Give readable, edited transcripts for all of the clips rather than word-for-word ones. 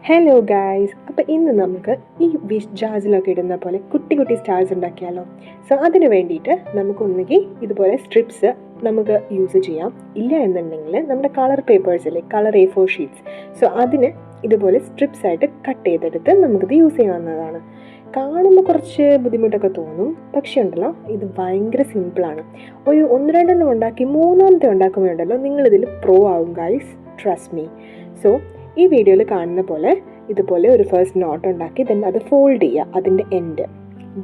Hello guys, അപ്പോൾ ഇന്ന് നമുക്ക് ഈ വിഷ് ജാസിലൊക്കെ ഇടുന്ന പോലെ കുട്ടി കുട്ടി സ്റ്റാർസ് ഉണ്ടാക്കിയാലോ. സോ അതിന് വേണ്ടിയിട്ട് നമുക്കൊന്നുകിൽ ഇതുപോലെ സ്ട്രിപ്സ് നമുക്ക് യൂസ് ചെയ്യാം. ഇല്ല എന്നുണ്ടെങ്കിൽ നമ്മുടെ കളർ പേപ്പേഴ്സിലെ കളർ A4 ഷീറ്റ്സ്, സോ അതിന് ഇതുപോലെ സ്ട്രിപ്സ് ആയിട്ട് കട്ട് ചെയ്തെടുത്ത് നമുക്കിത് യൂസ് ചെയ്യാവുന്നതാണ്. കാണുമ്പോൾ കുറച്ച് ബുദ്ധിമുട്ടൊക്കെ തോന്നും, പക്ഷേ ഉണ്ടല്ലോ ഇത് ഭയങ്കര സിമ്പിളാണ്. ഒരു ഒന്ന് രണ്ടെണ്ണം ഉണ്ടാക്കി മൂന്നാമത്തെ ഉണ്ടാക്കുമ്പോൾ ഉണ്ടല്ലോ നിങ്ങളിതിൽ പ്രോ ആവും ഗായ്സ്, ട്രസ്റ്റ് മീ. സോ ഈ വീഡിയോയിൽ കാണുന്ന പോലെ ഇതുപോലെ ഒരു ഫസ്റ്റ് നോട്ട് ഉണ്ടാക്കി ദെൻ അത് ഫോൾഡ് ചെയ്യുക, അതിൻ്റെ എൻഡ്.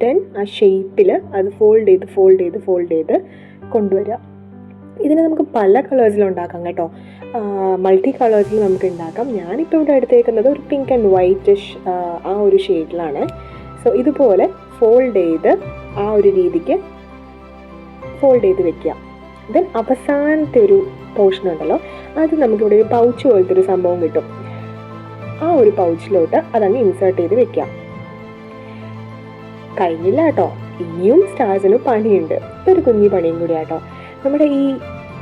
ദെൻ ആ ഷേപ്പിൽ അത് ഫോൾഡ് ചെയ്ത് കൊണ്ടുവരിക. ഇതിനെ നമുക്ക് പല കളേഴ്സിലും ഉണ്ടാക്കാം കേട്ടോ, മൾട്ടി കളേഴ്സിൽ നമുക്ക് ഉണ്ടാക്കാം. ഞാനിപ്പോൾ ഇവിടെ എടുത്തേക്കുന്നത് ഒരു പിങ്ക് ആൻഡ് വൈറ്റിഷ് ആ ഒരു ഷെയ്ഡിലാണ്. സോ ഇതുപോലെ ഫോൾഡ് ചെയ്ത് ആ ഒരു രീതിക്ക് ഫോൾഡ് ചെയ്ത് വെക്കുക. ദെൻ അവസാനത്തെ ഒരു പോർഷൻ ഉണ്ടല്ലോ, അത് നമുക്കിവിടെ ഒരു പൗച്ച് പോലത്തെ ഒരു സംഭവം കിട്ടും. ആ ഒരു പൗച്ചിലോട്ട് അതങ്ങ് ഇൻസേർട്ട് ചെയ്ത് വെക്കാം. കഴിഞ്ഞില്ല കേട്ടോ, ഇനിയും സ്റ്റാർസിന് പണിയുണ്ട്. ഇതൊരു കുഞ്ഞി പണിയും കൂടി കേട്ടോ. നമ്മുടെ ഈ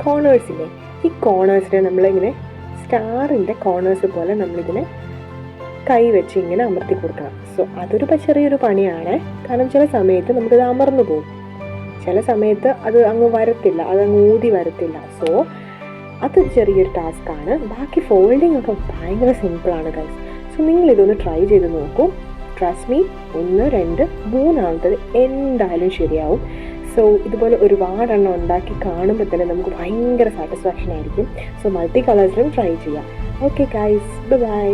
കോർണേഴ്സില്ലേ, ഈ കോർണേഴ്സിനെ നമ്മളിങ്ങനെ സ്റ്റാറിൻ്റെ കോർണേഴ്സ് പോലെ നമ്മളിതിനെ കൈ വെച്ച് ഇങ്ങനെ അമർത്തി കൊടുക്കണം. സോ അതൊരു ചെറിയൊരു പണിയാണ്, കാരണം ചില സമയത്ത് നമുക്കത് അമർന്നു പോകും, ചില സമയത്ത് അത് അങ്ങ് വരത്തില്ല, അതങ്ങ് ഊതി വരത്തില്ല. സോ അത് ചെറിയൊരു ടാസ്ക്കാണ്. ബാക്കി ഫോൾഡിങ് ഒക്കെ ഭയങ്കര സിമ്പിളാണ് ഗൈസ്. സോ നിങ്ങളിതൊന്ന് ട്രൈ ചെയ്ത് നോക്കൂ. ട്രസ്റ്റ് മീ, 1 2 3 എന്തായാലും ശരിയാവും. സോ ഇതുപോലെ ഒരുപാടെണ്ണം ഉണ്ടാക്കി കാണുമ്പോൾ തന്നെ നമുക്ക് ഭയങ്കര സാറ്റിസ്ഫാക്ഷൻ ആയിരിക്കും. സോ മൾട്ടി കളേഴ്സിലും ട്രൈ ചെയ്യാം. Okay guys, by.